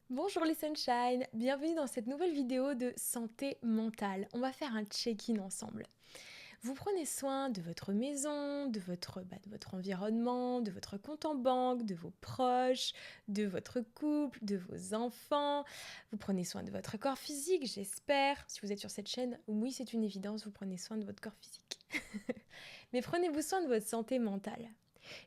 Bonjour les sunshine, bienvenue dans cette nouvelle vidéo de santé mentale. On va faire un check-in ensemble. Vous prenez soin de votre maison, de votre environnement, de votre compte en banque, de vos proches, de votre couple, de vos enfants. Vous prenez soin de votre corps physique, j'espère. Si vous êtes sur cette chaîne, oui, c'est une évidence, vous prenez soin de votre corps physique. Mais prenez-vous soin de votre santé mentale.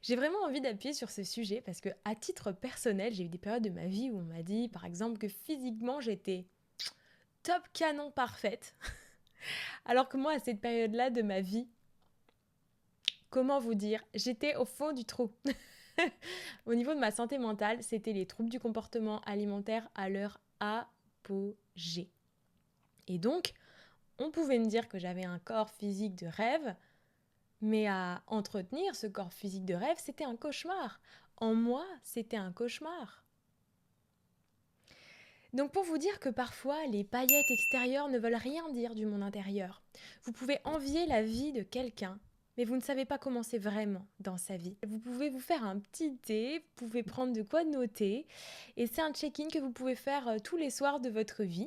J'ai vraiment envie d'appuyer sur ce sujet parce que, à titre personnel, j'ai eu des périodes de ma vie où on m'a dit, par exemple, que physiquement j'étais top canon parfaite. Alors que moi, à cette période-là de ma vie, comment vous dire, j'étais au fond du trou. Au niveau de ma santé mentale, c'était les troubles du comportement alimentaire à leur apogée. Et donc, on pouvait me dire que j'avais un corps physique de rêve, mais à entretenir ce corps physique de rêve, c'était un cauchemar. En moi, c'était un cauchemar. Donc pour vous dire que parfois les paillettes extérieures ne veulent rien dire du monde intérieur. Vous pouvez envier la vie de quelqu'un, mais vous ne savez pas comment c'est vraiment dans sa vie. Vous pouvez vous faire un petit thé, vous pouvez prendre de quoi noter, et c'est un check-in que vous pouvez faire tous les soirs de votre vie.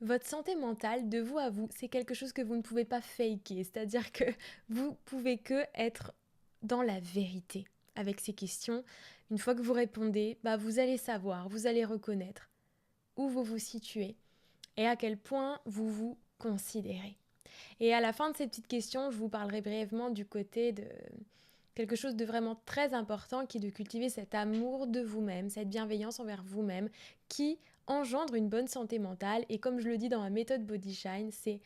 Votre santé mentale, de vous à vous, c'est quelque chose que vous ne pouvez pas faker, c'est-à-dire que vous pouvez que être dans la vérité avec ces questions. Une fois que vous répondez, vous allez savoir, vous allez reconnaître où vous vous situez et à quel point vous vous considérez. Et à la fin de ces petites questions, je vous parlerai brièvement du côté de quelque chose de vraiment très important qui est de cultiver cet amour de vous-même, cette bienveillance envers vous-même qui engendre une bonne santé mentale. Et comme je le dis dans ma méthode Body Shine, c'est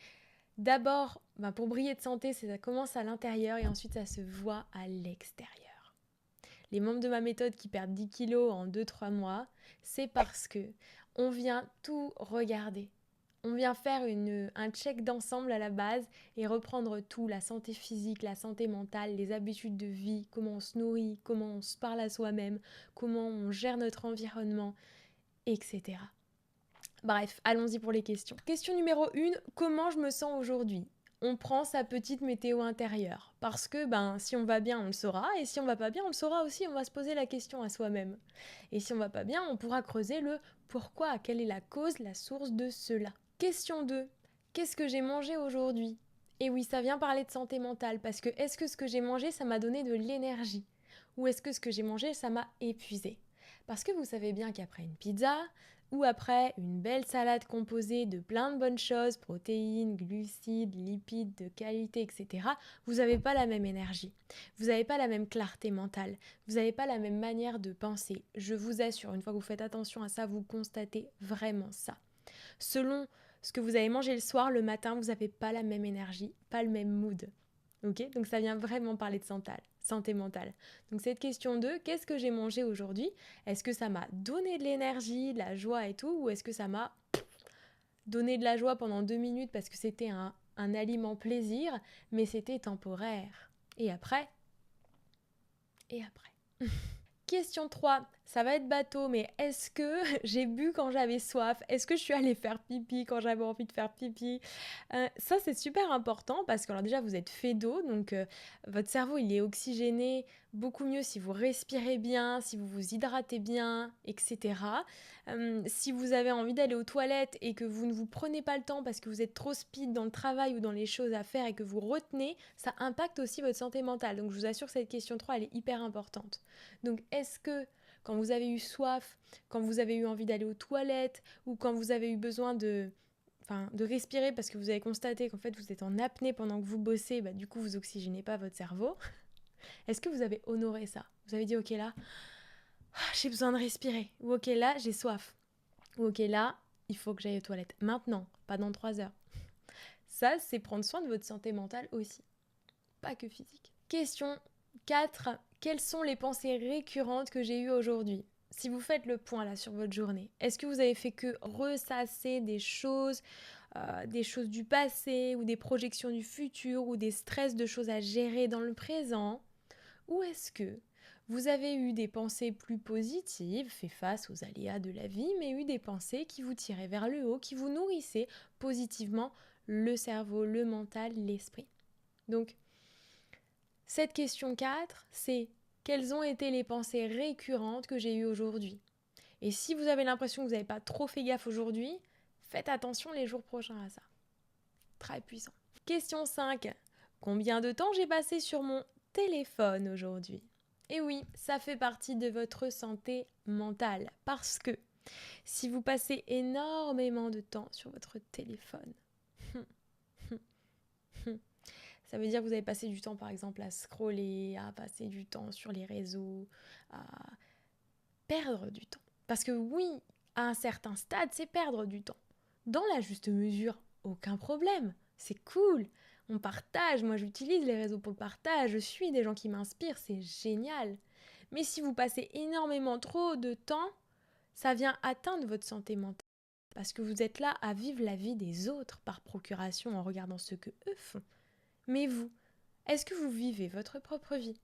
d'abord, pour briller de santé, ça commence à l'intérieur et ensuite ça se voit à l'extérieur. Les membres de ma méthode qui perdent 10 kilos en 2-3 mois, c'est parce que on vient tout regarder. On vient faire un check d'ensemble à la base et reprendre tout, la santé physique, la santé mentale, les habitudes de vie, comment on se nourrit, comment on se parle à soi-même, comment on gère notre environnement, etc. Bref, allons-y pour les questions. Question numéro 1, comment je me sens aujourd'hui ? On prend sa petite météo intérieure. Parce que si on va bien, on le saura, et si on va pas bien, on le saura aussi, on va se poser la question à soi-même. Et si on va pas bien, on pourra creuser le pourquoi, quelle est la cause, la source de cela. Question 2, qu'est-ce que j'ai mangé aujourd'hui ? Et oui, ça vient parler de santé mentale, parce que est-ce que ce que j'ai mangé, ça m'a donné de l'énergie ? Ou est-ce que ce que j'ai mangé, ça m'a épuisé ? Parce que vous savez bien qu'après une pizza, ou après une belle salade composée de plein de bonnes choses, protéines, glucides, lipides de qualité, etc., vous n'avez pas la même énergie, vous n'avez pas la même clarté mentale, vous n'avez pas la même manière de penser. Je vous assure, une fois que vous faites attention à ça, vous constatez vraiment ça. Selon ce que vous avez mangé le soir, le matin, vous n'avez pas la même énergie, pas le même mood. Ok ? Donc ça vient vraiment parler de santé mentale. Donc cette question 2, qu'est-ce que j'ai mangé aujourd'hui ? Est-ce que ça m'a donné de l'énergie, de la joie et tout ? Ou est-ce que ça m'a donné de la joie pendant 2 minutes parce que c'était un aliment plaisir, mais c'était temporaire ? Et après ? Question 3, ça va être bateau, mais est-ce que j'ai bu quand j'avais soif ? Est-ce que je suis allée faire pipi quand j'avais envie de faire pipi ? Ça, c'est super important parce que alors déjà, vous êtes fait d'eau, donc votre cerveau, il est oxygéné beaucoup mieux si vous respirez bien, si vous vous hydratez bien, etc. Si vous avez envie d'aller aux toilettes et que vous ne vous prenez pas le temps parce que vous êtes trop speed dans le travail ou dans les choses à faire et que vous retenez, ça impacte aussi votre santé mentale. Donc je vous assure que cette question 3, elle est hyper importante. Donc est-ce que quand vous avez eu soif, quand vous avez eu envie d'aller aux toilettes ou quand vous avez eu besoin de respirer parce que vous avez constaté qu'en fait vous êtes en apnée pendant que vous bossez, du coup vous oxygénez pas votre cerveau, est-ce que vous avez honoré ça ? Vous avez dit ok là, j'ai besoin de respirer, ou ok là j'ai soif, ou ok là il faut que j'aille aux toilettes maintenant, pas dans 3 heures. Ça c'est prendre soin de votre santé mentale aussi, pas que physique. Question 4, quelles sont les pensées récurrentes que j'ai eues aujourd'hui ? Si vous faites le point là sur votre journée, est-ce que vous avez fait que ressasser des choses du passé ou des projections du futur ou des stress de choses à gérer dans le présent ? Ou est-ce que Vous avez eu des pensées plus positives, fait face aux aléas de la vie, mais eu des pensées qui vous tiraient vers le haut, qui vous nourrissaient positivement le cerveau, le mental, l'esprit. Donc, cette question 4, c'est quelles ont été les pensées récurrentes que j'ai eues aujourd'hui? Et si vous avez l'impression que vous n'avez pas trop fait gaffe aujourd'hui, faites attention les jours prochains à ça. Très puissant. Question 5. Combien de temps j'ai passé sur mon téléphone aujourd'hui? Et oui, ça fait partie de votre santé mentale. Parce que si vous passez énormément de temps sur votre téléphone, ça veut dire que vous avez passé du temps par exemple à scroller, à passer du temps sur les réseaux, à perdre du temps. Parce que oui, à un certain stade, c'est perdre du temps. Dans la juste mesure, aucun problème. C'est cool. On partage. Moi, j'utilise les réseaux pour le partage. Je suis des gens qui m'inspirent. C'est génial. Mais si vous passez énormément trop de temps, ça vient atteindre votre santé mentale. Parce que vous êtes là à vivre la vie des autres par procuration en regardant ce que eux font. Mais vous, est-ce que vous vivez votre propre vie?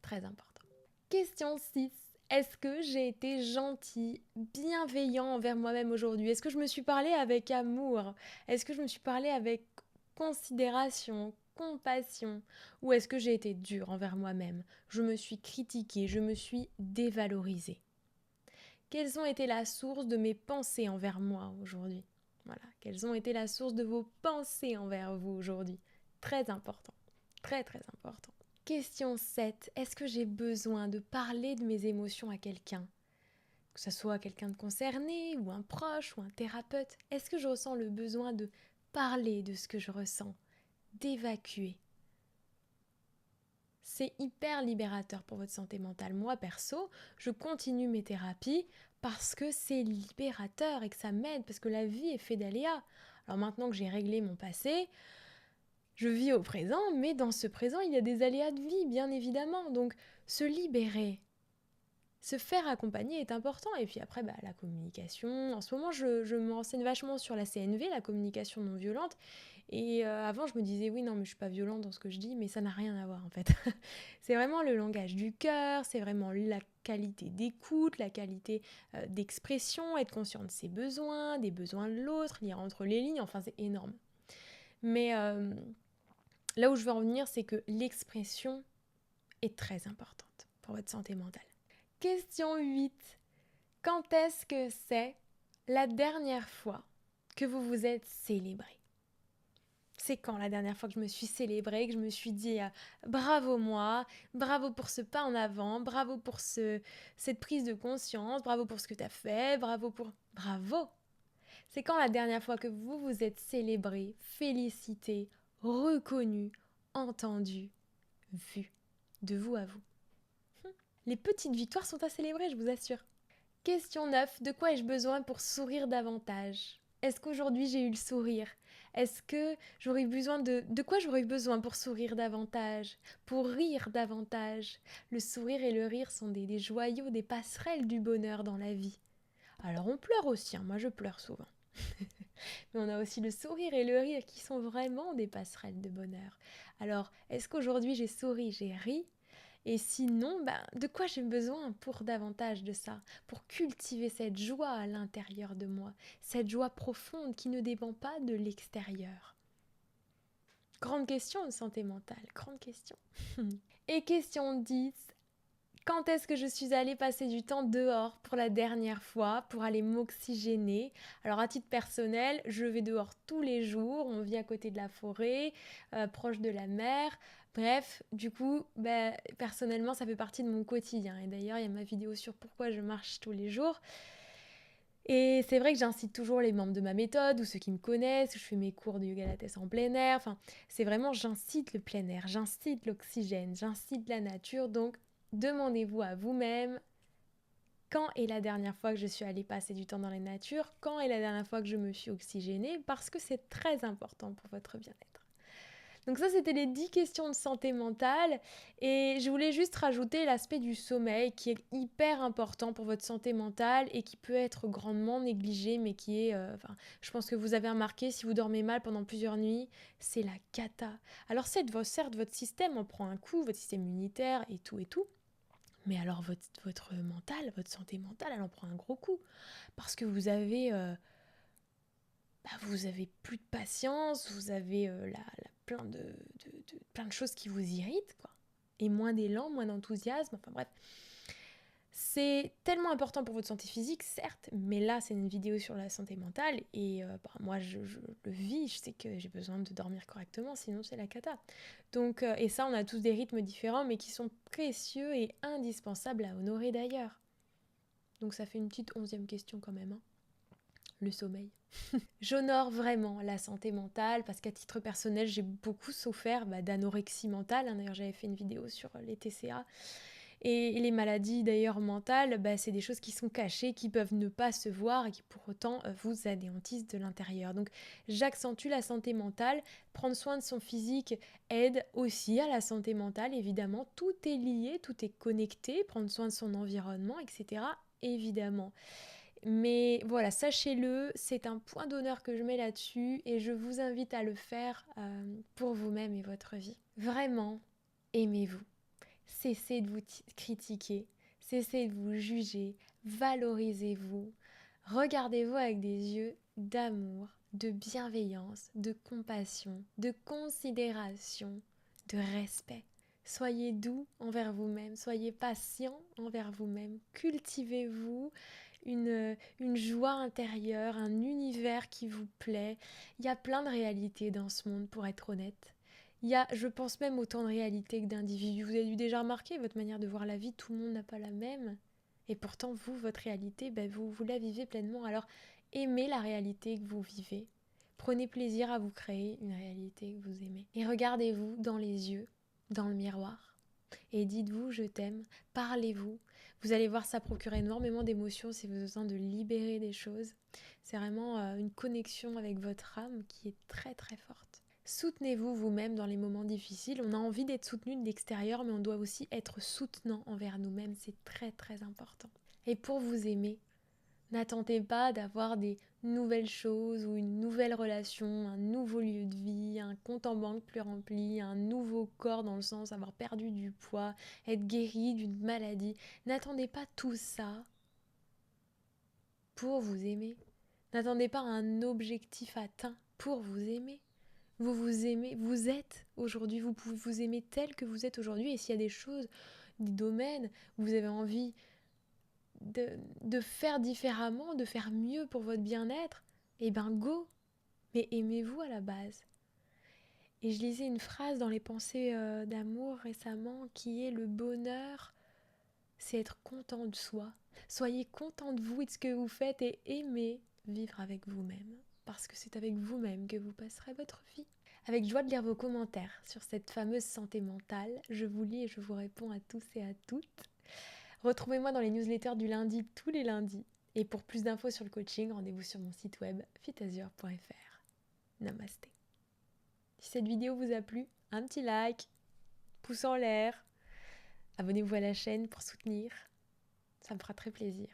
Très important. Question 6. Est-ce que j'ai été gentil, bienveillant envers moi-même aujourd'hui? Est-ce que je me suis parlé avec amour? Est-ce que je me suis parlé avec considération, compassion? Ou est-ce que j'ai été dure envers moi-même? Je me suis critiquée, je me suis dévalorisée. Quelles ont été la source de mes pensées envers moi aujourd'hui? Voilà, quelles ont été la source de vos pensées envers vous aujourd'hui? Très important, très très important. Question 7. Est-ce que j'ai besoin de parler de mes émotions à quelqu'un? Que ce soit quelqu'un de concerné, ou un proche, ou un thérapeute. Est-ce que je ressens le besoin de parler de ce que je ressens? D'évacuer? C'est hyper libérateur pour votre santé mentale. Moi, perso, je continue mes thérapies parce que c'est libérateur et que ça m'aide, parce que la vie est faite d'aléas. Alors maintenant que j'ai réglé mon passé, je vis au présent, mais dans ce présent, il y a des aléas de vie, bien évidemment. Donc, se libérer, se faire accompagner est important. Et puis après, la communication. En ce moment, je me renseigne vachement sur la CNV, la communication non violente. Et avant, je me disais, oui, non, mais je suis pas violente dans ce que je dis, mais ça n'a rien à voir, en fait. C'est vraiment le langage du cœur, c'est vraiment la qualité d'écoute, la qualité d'expression, être conscient de ses besoins, des besoins de l'autre, lire entre les lignes, enfin, c'est énorme. Mais là où je veux en venir, c'est que l'expression est très importante pour votre santé mentale. Question 8. Quand est-ce que c'est la dernière fois que vous vous êtes célébré? C'est quand la dernière fois que je me suis célébrée, que je me suis dit bravo moi, bravo pour ce pas en avant, bravo pour cette prise de conscience, bravo pour ce que tu as fait, bravo pour... Bravo! C'est quand la dernière fois que vous vous êtes célébré, félicité, reconnu, entendu, vu, de vous à vous. Les petites victoires sont à célébrer, je vous assure. Question 9. De quoi ai-je besoin pour sourire davantage? Est-ce qu'aujourd'hui j'ai eu le sourire? Est-ce que j'aurais besoin de quoi j'aurais besoin pour sourire davantage? Pour rire davantage? Le sourire et le rire sont des joyaux, des passerelles du bonheur dans la vie. Alors on pleure aussi, moi je pleure souvent. Mais on a aussi le sourire et le rire qui sont vraiment des passerelles de bonheur. Alors, est-ce qu'aujourd'hui j'ai souri, j'ai ri? Et sinon, de quoi j'ai besoin pour davantage de ça? Pour cultiver cette joie à l'intérieur de moi, cette joie profonde qui ne dépend pas de l'extérieur. Grande question de santé mentale, grande question. Et question 10. Quand est-ce que je suis allée passer du temps dehors pour la dernière fois, pour aller m'oxygéner? Alors à titre personnel, je vais dehors tous les jours, on vit à côté de la forêt, proche de la mer. Bref, du coup, personnellement, ça fait partie de mon quotidien. Et d'ailleurs, il y a ma vidéo sur pourquoi je marche tous les jours. Et c'est vrai que j'incite toujours les membres de ma méthode ou ceux qui me connaissent, je fais mes cours de yoga latte en plein air. Enfin, c'est vraiment, j'incite le plein air, j'incite l'oxygène, j'incite la nature. Donc, demandez-vous à vous-même quand est la dernière fois que je suis allée passer du temps dans la nature, quand est la dernière fois que je me suis oxygénée, parce que c'est très important pour votre bien-être. Donc ça, c'était les 10 questions de santé mentale. Et je voulais juste rajouter l'aspect du sommeil qui est hyper important pour votre santé mentale et qui peut être grandement négligé, mais qui est... je pense que vous avez remarqué, si vous dormez mal pendant plusieurs nuits, c'est la cata. Alors certes, votre système en prend un coup, votre système immunitaire et tout, mais alors votre mental, votre santé mentale, elle en prend un gros coup. Parce que vous avez plus de patience, vous avez plein de choses qui vous irritent, quoi. Et moins d'élan, moins d'enthousiasme, enfin bref. C'est tellement important pour votre santé physique, certes, mais là, c'est une vidéo sur la santé mentale et moi, je le vis, je sais que j'ai besoin de dormir correctement, sinon c'est la cata. Donc, et ça, on a tous des rythmes différents, mais qui sont précieux et indispensables à honorer d'ailleurs. Donc ça fait une petite 11e question quand même, hein. Le sommeil. J'honore vraiment la santé mentale parce qu'à titre personnel, j'ai beaucoup souffert d'anorexie mentale, hein. D'ailleurs, j'avais fait une vidéo sur les TCA. Et les maladies d'ailleurs mentales, c'est des choses qui sont cachées, qui peuvent ne pas se voir et qui pour autant vous anéantissent de l'intérieur. Donc j'accentue la santé mentale. Prendre soin de son physique aide aussi à la santé mentale, évidemment. Tout est lié, tout est connecté. Prendre soin de son environnement, etc. Évidemment. Mais voilà, sachez-le, c'est un point d'honneur que je mets là-dessus et je vous invite à le faire pour vous-même et votre vie. Vraiment, aimez-vous. Cessez de vous critiquer, cessez de vous juger, valorisez-vous, regardez-vous avec des yeux d'amour, de bienveillance, de compassion, de considération, de respect. Soyez doux envers vous-même, soyez patient envers vous-même, cultivez-vous une joie intérieure, un univers qui vous plaît. Il y a plein de réalités dans ce monde, pour être honnête. Il y a, je pense, même autant de réalités que d'individus. Vous avez dû déjà remarquer votre manière de voir la vie, tout le monde n'a pas la même. Et pourtant, vous, votre réalité, vous la vivez pleinement. Alors, aimez la réalité que vous vivez. Prenez plaisir à vous créer une réalité que vous aimez. Et regardez-vous dans les yeux, dans le miroir. Et dites-vous, je t'aime. Parlez-vous. Vous allez voir, ça procure énormément d'émotions si vous avez besoin de libérer des choses. C'est vraiment une connexion avec votre âme qui est très très forte. Soutenez-vous vous-même dans les moments difficiles. On a envie d'être soutenu de l'extérieur, mais on doit aussi être soutenant envers nous-mêmes. C'est très très important. Et pour vous aimer, n'attendez pas d'avoir des nouvelles choses ou une nouvelle relation, un nouveau lieu de vie, un compte en banque plus rempli, un nouveau corps dans le sens avoir perdu du poids, être guéri d'une maladie. N'attendez pas tout ça pour vous aimer. N'attendez pas un objectif atteint pour vous aimer. Vous vous aimez, vous êtes aujourd'hui, vous pouvez vous aimer tel que vous êtes aujourd'hui. Et s'il y a des choses, des domaines où vous avez envie de faire différemment, de faire mieux pour votre bien-être, eh ben go. Mais aimez-vous à la base. Et je lisais une phrase dans les pensées d'amour récemment qui est: le bonheur, c'est être content de soi. Soyez content de vous et de ce que vous faites et aimez vivre avec vous-même. Parce que c'est avec vous-même que vous passerez votre vie. Avec joie de lire vos commentaires sur cette fameuse santé mentale. Je vous lis et je vous réponds à tous et à toutes. Retrouvez-moi dans les newsletters du lundi tous les lundis. Et pour plus d'infos sur le coaching, rendez-vous sur mon site web fitazure.fr. Namasté. Si cette vidéo vous a plu, un petit like, pouce en l'air, abonnez-vous à la chaîne pour soutenir. Ça me fera très plaisir.